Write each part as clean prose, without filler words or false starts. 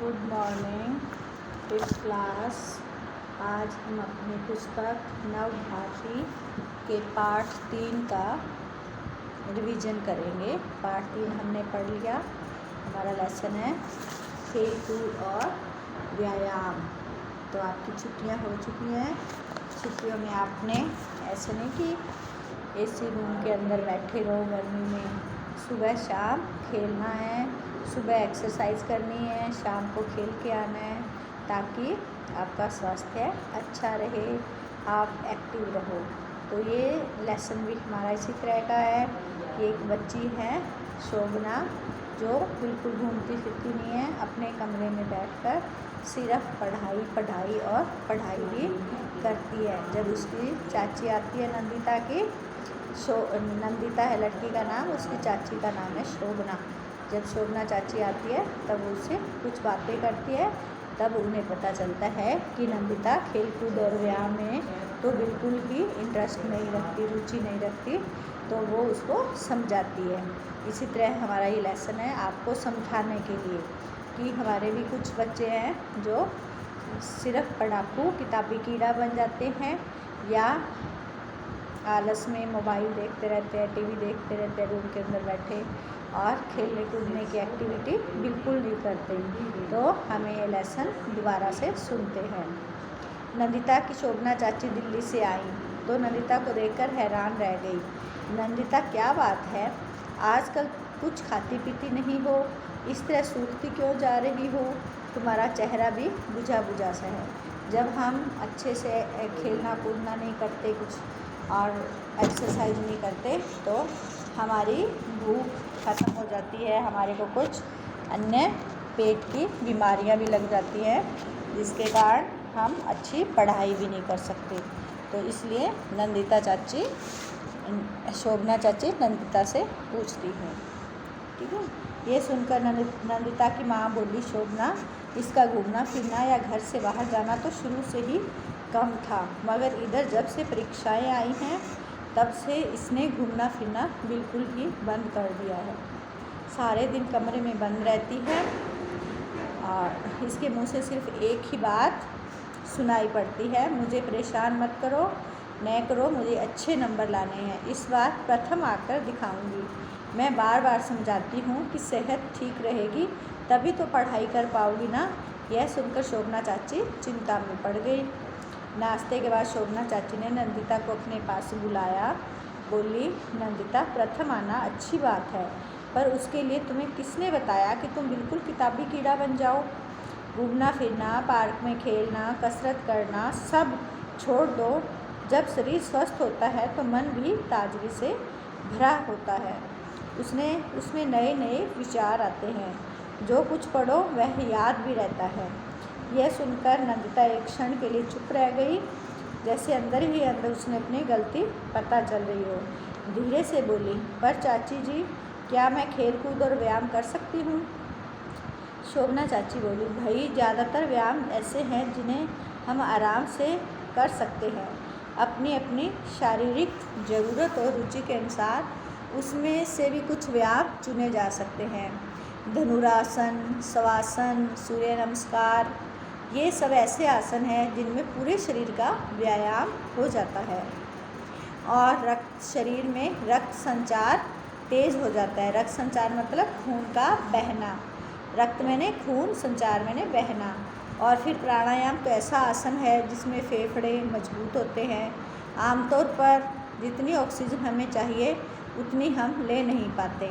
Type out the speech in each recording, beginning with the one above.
Good morning fifth class. आज हम अपनी पुस्तक नवभारती के पाठ 3 का रिवीजन करेंगे। पाठ 3 हमने पढ़ लिया। हमारा लेसन है खेल कूद और व्यायाम। तो आपकी छुट्टियां हो चुकी हैं। छुट्टियों में आपने ऐसे नहीं कि एसी रूम के अंदर बैठे रहो गर्मी में। सुबह शाम खेलना है, सुबह एक्सरसाइज करनी है, शाम को खेल के आना है ताकि आपका स्वास्थ्य अच्छा रहे, आप एक्टिव रहो। तो ये लेसन भी हमारा इसी तरह का है कि एक बच्ची है शोभना, जो बिल्कुल घूमती फिरती नहीं है, अपने कमरे में बैठकर सिर्फ पढ़ाई और पढ़ाई ही करती है। जब उसकी चाची आती है नंदिता की, नंदिता है लड़की का नाम, उसकी चाची का नाम है शोभना। जब शोभना चाची आती है तब उससे कुछ बातें करती है, तब उन्हें पता चलता है कि नंदिता खेल कूद और व्यायाम में तो बिल्कुल ही इंटरेस्ट नहीं रखती, रुचि नहीं रखती। तो वो उसको समझाती है। इसी तरह हमारा ये लेसन है आपको समझाने के लिए कि हमारे भी कुछ बच्चे हैं जो सिर्फ पढ़ाकू किताबी कीड़ा बन जाते हैं, या आलस में मोबाइल देखते रहते हैं, टीवी देखते रहते हैं रूम के अंदर बैठे, और खेलने कूदने की एक्टिविटी बिल्कुल नहीं करते। तो हमें ये लेसन दोबारा से सुनते हैं। नंदिता की शोभना चाची दिल्ली से आई तो नंदिता को देखकर हैरान रह गई। नंदिता, क्या बात है, आजकल कुछ खाती पीती नहीं हो, इस तरह सूखती क्यों जा रही हो? तुम्हारा चेहरा भी बुझा बुझा सा है। जब हम अच्छे से खेलना कूदना नहीं करते, कुछ और एक्सरसाइज नहीं करते, तो हमारी भूख ख़त्म हो जाती है, हमारे को कुछ अन्य पेट की बीमारियां भी लग जाती हैं, जिसके कारण हम अच्छी पढ़ाई भी नहीं कर सकते। तो इसलिए नंदिता चाची, शोभना चाची नंदिता से पूछती है। ठीक है। ये सुनकर नंदिता की माँ बोली, शोभना, इसका घूमना फिरना या घर से बाहर जाना तो शुरू से ही कम था, मगर इधर जब से परीक्षाएं आई हैं तब से इसने घूमना फिरना बिल्कुल ही बंद कर दिया है। सारे दिन कमरे में बंद रहती है और इसके मुंह से सिर्फ एक ही बात सुनाई पड़ती है, मुझे परेशान मत करो, न करो, मुझे अच्छे नंबर लाने हैं, इस बार प्रथम आकर दिखाऊंगी। मैं बार बार समझाती हूँ कि सेहत ठीक रहेगी तभी तो पढ़ाई कर पाओगी ना। यह सुनकर शोभना चाची चिंता में पड़ गई। नाश्ते के बाद शोभना चाची ने नंदिता को अपने पास बुलाया। बोली, नंदिता, प्रथम आना अच्छी बात है, पर उसके लिए तुम्हें किसने बताया कि तुम बिल्कुल किताबी कीड़ा बन जाओ? घूमना फिरना, पार्क में खेलना, कसरत करना सब छोड़ दो। जब शरीर स्वस्थ होता है तो मन भी ताजगी से भरा होता है, उसमें नए नए विचार आते हैं, जो कुछ पढ़ो वह याद भी रहता है। यह सुनकर नंदिता एक क्षण के लिए चुप रह गई, जैसे अंदर ही अंदर उसने अपनी गलती पता चल रही हो। धीरे से बोली, पर चाची जी, क्या मैं खेल कूद और व्यायाम कर सकती हूँ? शोभना चाची बोली, भाई, ज़्यादातर व्यायाम ऐसे हैं जिन्हें हम आराम से कर सकते हैं। अपनी अपनी शारीरिक ज़रूरत और रुचि के अनुसार उसमें से भी कुछ व्यायाम चुने जा सकते हैं। धनुरासन, शवासन, सूर्य नमस्कार, ये सब ऐसे आसन हैं जिनमें पूरे शरीर का व्यायाम हो जाता है और शरीर में रक्त संचार तेज हो जाता है। रक्त संचार मतलब खून का बहना, रक्त मैंने खून, संचार मैंने बहना। और फिर प्राणायाम तो ऐसा आसन है जिसमें फेफड़े मजबूत होते हैं। आमतौर पर जितनी ऑक्सीजन हमें चाहिए उतनी हम ले नहीं पाते,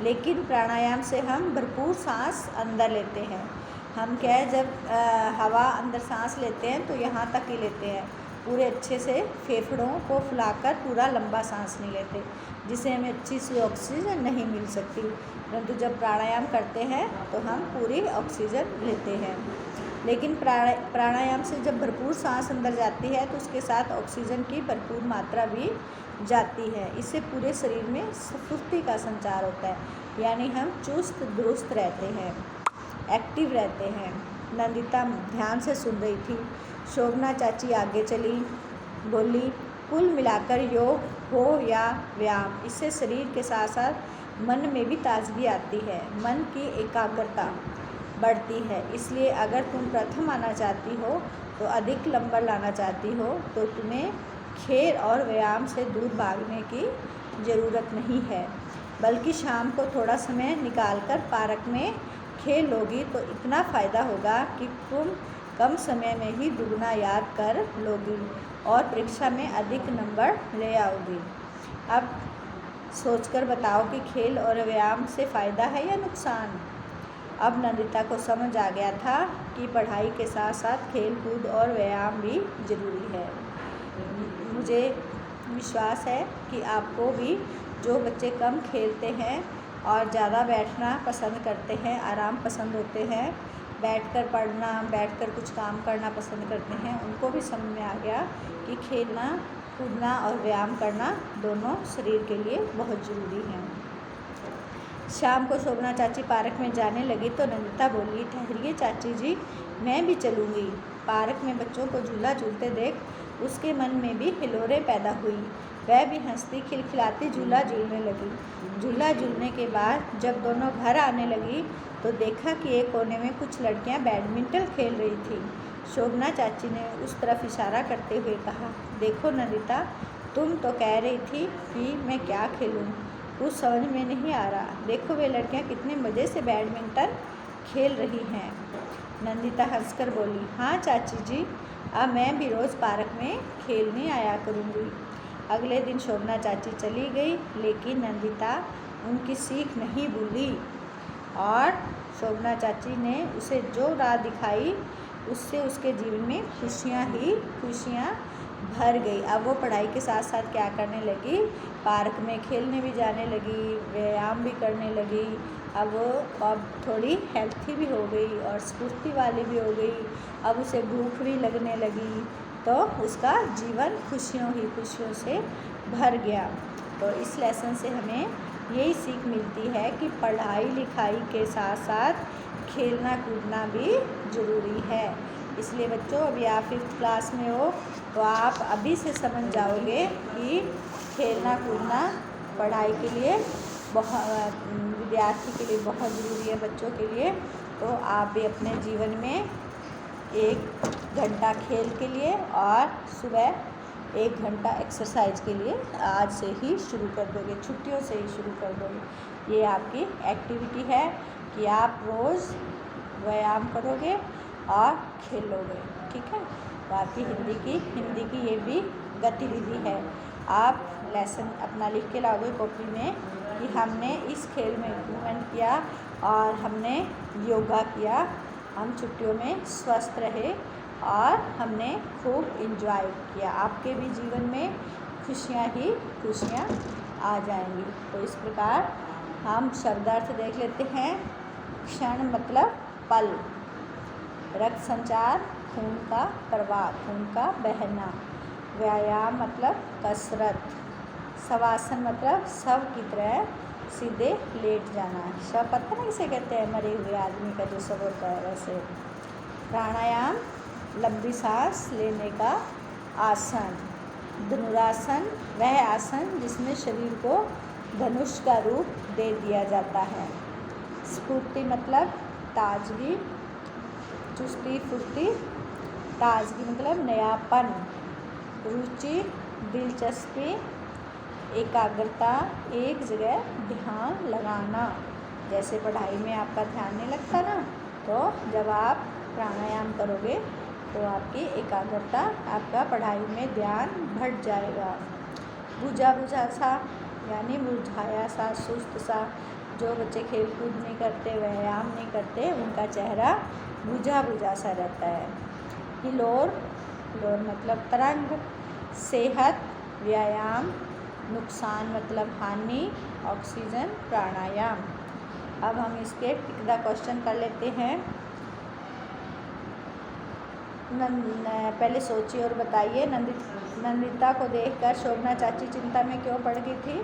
लेकिन प्राणायाम से हम भरपूर सांस अंदर लेते हैं। हम क्या है, जब हवा अंदर सांस लेते हैं तो यहाँ तक ही लेते हैं, पूरे अच्छे से फेफड़ों को फुलाकर पूरा लंबा सांस नहीं लेते, जिससे हमें अच्छी सी ऑक्सीजन नहीं मिल सकती। परंतु जब प्राणायाम करते हैं तो हम पूरी ऑक्सीजन लेते हैं। लेकिन प्राणायाम से जब भरपूर सांस अंदर जाती है तो उसके साथ ऑक्सीजन की भरपूर मात्रा भी जाती है। इससे पूरे शरीर में स्फूर्ति का संचार होता है, यानी हम चुस्त दुरुस्त रहते हैं, एक्टिव रहते हैं। नंदिता ध्यान से सुन रही थी। शोभना चाची आगे चली, बोली, कुल मिलाकर योग हो या व्यायाम, इससे शरीर के साथ साथ मन में भी ताजगी आती है। मन की एकाग्रता बढ़ती है। इसलिए अगर तुम प्रथम आना चाहती हो तो अधिक नंबर लाना चाहती हो तो तुम्हें खेल और व्यायाम से दूर भागने की ज़रूरत नहीं है, बल्कि शाम को थोड़ा समय निकालकर पार्क में खेल लोगी तो इतना फ़ायदा होगा कि तुम कम समय में ही दुगना याद कर लोगी और परीक्षा में अधिक नंबर ले आओगी। अब सोचकर बताओ कि खेल और व्यायाम से फ़ायदा है या नुकसान। अब नंदिता को समझ आ गया था कि पढ़ाई के साथ साथ खेल कूद और व्यायाम भी ज़रूरी है। मुझे विश्वास है कि आपको भी, जो बच्चे कम खेलते हैं और ज़्यादा बैठना पसंद करते हैं, आराम पसंद होते हैं, बैठकर पढ़ना, बैठकर कुछ काम करना पसंद करते हैं, उनको भी समझ में आ गया कि खेलना कूदना और व्यायाम करना दोनों शरीर के लिए बहुत ज़रूरी है। शाम को शोभना चाची पार्क में जाने लगी तो नंदिता बोली, ठहरिए चाची जी, मैं भी चलूँगी। पार्क में बच्चों को झूला झूलते देख उसके मन में भी हिलोरें पैदा हुई। वह भी हंसती खिलखिलाती झूला झूलने लगी। झूला झूलने के बाद जब दोनों घर आने लगी तो देखा कि एक कोने में कुछ लड़कियां बैडमिंटन खेल रही थी। शोभना चाची ने उस तरफ इशारा करते हुए कहा, देखो नंदिता, तुम तो कह रही थी कि मैं क्या खेलूं, कुछ समझ में नहीं आ रहा। देखो वे लड़कियां कितने मज़े से बैडमिंटन खेल रही हैं। नंदिता हंसकर बोली, हाँ चाची जी, अब मैं भी रोज़ पार्क में खेलने आया करूँगी। अगले दिन शोभना चाची चली गई, लेकिन नंदिता उनकी सीख नहीं भूली और शोभना चाची ने उसे जो राह दिखाई उससे उसके जीवन में खुशियाँ ही खुशियाँ भर गई। अब वो पढ़ाई के साथ साथ क्या करने लगी, पार्क में खेलने भी जाने लगी, व्यायाम भी करने लगी। अब वो थोड़ी हेल्थी भी हो गई और स्फूर्ति वाली भी हो गई। अब उसे भूख भी लगने लगी तो उसका जीवन खुशियों ही खुशियों से भर गया। तो इस लेसन से हमें यही सीख मिलती है कि पढ़ाई लिखाई के साथ साथ खेलना कूदना भी ज़रूरी है। इसलिए बच्चों, अभी आप 5th क्लास में हो तो आप अभी से समझ जाओगे कि खेलना कूदना पढ़ाई के लिए विद्यार्थी के लिए बहुत ज़रूरी है, बच्चों के लिए। तो आप भी अपने जीवन में 1 घंटा खेल के लिए और सुबह 1 घंटा एक्सरसाइज के लिए आज से ही शुरू कर दोगे, छुट्टियों से ही शुरू कर दोगे। ये आपकी एक्टिविटी है कि आप रोज़ व्यायाम करोगे और खेलोगे, ठीक है। तो आपकी हिंदी की ये भी गतिविधि है। आप लेसन अपना लिख के लाओगे कॉपी में कि हमने इस खेल में इम्प्रूवमेंट किया और हमने योगा किया, हम छुट्टियों में स्वस्थ रहे और हमने खूब एंजॉय किया। आपके भी जीवन में खुशियाँ ही खुशियाँ आ जाएंगी। तो इस प्रकार हम शब्दार्थ देख लेते हैं। क्षण मतलब पल, रक्त संचार खून का प्रवाह, खून का बहना, व्यायाम मतलब कसरत, शवासन मतलब शव की तरह सीधे लेट जाना, शव पता नहीं किसे कहते हैं, मरे हुए आदमी का जो शव होता है वैसे। प्राणायाम लंबी सांस लेने का आसन, धनुरासन वह आसन जिसमें शरीर को धनुष का रूप दे दिया जाता है। स्फूर्ति मतलब ताजगी, चुस्ती फुर्ती, ताजगी मतलब नयापन, रुचि दिलचस्पी, एकाग्रता एक जगह ध्यान लगाना। जैसे पढ़ाई में आपका ध्यान नहीं लगता ना, तो जब आप प्राणायाम करोगे तो आपकी एकाग्रता, आपका पढ़ाई में ध्यान बढ़ जाएगा। बुझा बुझा सा यानी मुरझाया सा, सुस्त सा, जो बच्चे खेल कूद नहीं करते, व्यायाम नहीं करते, उनका चेहरा बुझा बुझा सा रहता है। हिलोर, हिलोर मतलब तरंग, सेहत, व्यायाम, नुकसान मतलब हानि, ऑक्सीजन, प्राणायाम। अब हम इसके टिक द क्वेश्चन कर लेते हैं। पहले सोचिए और बताइए, नंदिता को देखकर शोभना चाची चिंता में क्यों पड़ गई थी?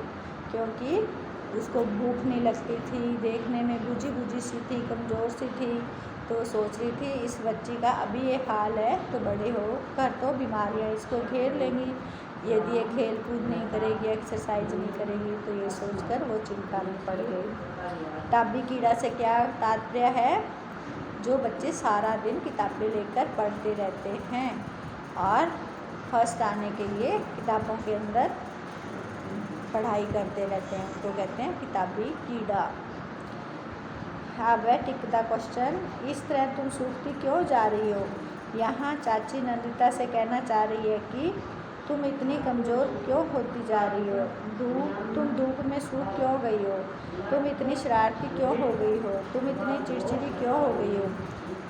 क्योंकि उसको भूख नहीं लगती थी, देखने में बुझी बुझी सी थी, कमज़ोर सी थी। तो सोच रही थी इस बच्ची का अभी ये हाल है तो बड़े हो कर तो बीमारियाँ इसको घेर लेंगी, यदि ये खेल कूद नहीं करेगी, एक्सरसाइज नहीं करेगी। तो ये सोचकर वो चिंता में पड़ गई। टाबी कीड़ा से क्या तात्पर्य है? जो बच्चे सारा दिन किताबें लेकर पढ़ते रहते हैं और फर्स्ट आने के लिए किताबों के अंदर पढ़ाई करते रहते हैं, उनको कहते हैं किताबी कीड़ा। अब टिक द क्वेश्चन, इस तरह तुम सूखती क्यों जा रही हो। यहाँ चाची नंदिता से कहना चाह रही है कि तुम इतनी कमज़ोर क्यों होती जा रही हो, तुम धूप में सूख क्यों गई हो, तुम इतनी शरारती क्यों हो गई हो, तुम इतनी चिड़चिड़ी क्यों हो गई हो।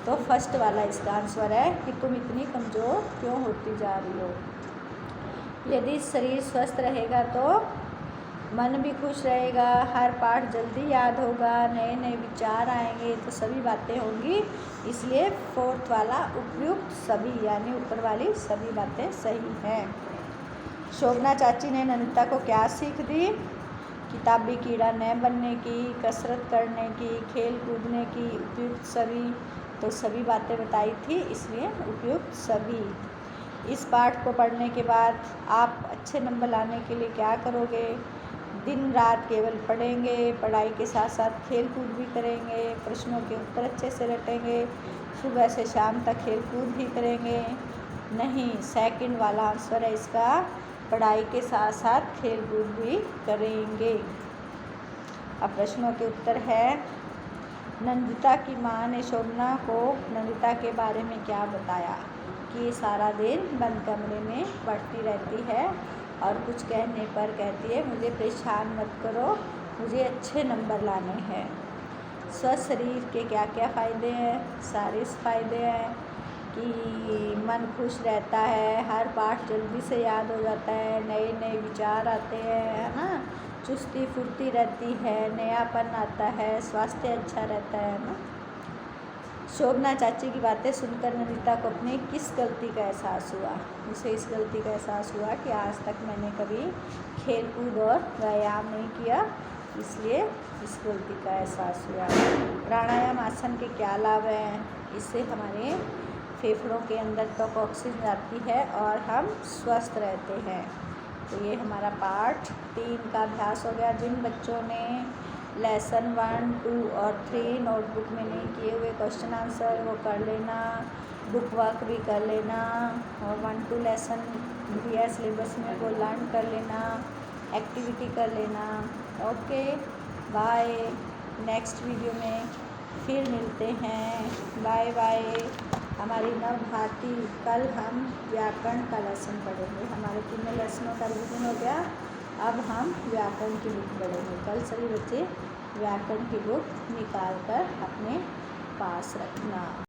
तो फर्स्ट वाला इसका आंसर है कि तुम इतनी कमज़ोर क्यों होती जा रही हो। यदि शरीर स्वस्थ रहेगा तो मन भी खुश रहेगा, हर पाठ जल्दी याद होगा, नए नए विचार आएंगे, तो सभी बातें होंगी। इसलिए फोर्थ वाला उपयुक्त सभी यानी ऊपर वाली सभी बातें सही हैं। शोभना चाची ने नंदिता को क्या सीख दी, किताबी कीड़ा न बनने की, कसरत करने की, खेल कूदने की, उपयुक्त सभी, तो सभी बातें बताई थी, इसलिए उपयुक्त सभी। इस पाठ को पढ़ने के बाद आप अच्छे नंबर लाने के लिए क्या करोगे, दिन रात केवल पढ़ेंगे, पढ़ाई के साथ साथ खेल कूद भी करेंगे, प्रश्नों के उत्तर अच्छे से रटेंगे, सुबह से शाम तक खेल कूद भी करेंगे। नहीं, सेकंड वाला आंसर है इसका, पढ़ाई के साथ साथ खेल कूद भी करेंगे। अब प्रश्नों के उत्तर है, नंदिता की माँ ने शोभना को नंदिता के बारे में क्या बताया कि ये सारा दिन बंद कमरे में पढ़ती रहती है और कुछ कहने पर कहती है मुझे परेशान मत करो, मुझे अच्छे नंबर लाने हैं। स्वस्थ शरीर के क्या क्या फ़ायदे हैं, सारे फ़ायदे हैं कि मन खुश रहता है, हर पाठ जल्दी से याद हो जाता है, नए नए विचार आते हैं, है ना, चुस्ती फुर्ती रहती है, नयापन आता है, स्वास्थ्य अच्छा रहता है ना। शोभना चाची की बातें सुनकर नंदिता को अपनी किस गलती का एहसास हुआ, उसे इस गलती का एहसास हुआ कि आज तक मैंने कभी खेल कूद और व्यायाम नहीं किया, इसलिए इस गलती का एहसास हुआ। प्राणायाम आसन के क्या लाभ हैं, इससे हमारे फेफड़ों के अंदर तक ऑक्सीजन जाती है और हम स्वस्थ रहते हैं। तो ये हमारा पार्ट 3 का अभ्यास हो गया। जिन बच्चों ने लेसन 1, 2 और 3 नोटबुक में नहीं किए हुए क्वेश्चन आंसर वो कर लेना, बुक वर्क भी कर लेना और 1, 2 लेसन भी है सिलेबस में वो लर्न कर लेना, एक्टिविटी कर लेना। ओके बाय, नेक्स्ट वीडियो में फिर मिलते हैं, बाय बाय। हमारी नवभारती, कल हम व्याकरण का लेसन पढ़ेंगे, हमारे 3 लेसनों का रिवीजन हो गया, अब हम व्याकरण की बुक पढ़ेंगे। कल सभी बच्चे व्याकरण की बुक निकाल कर अपने पास रखना।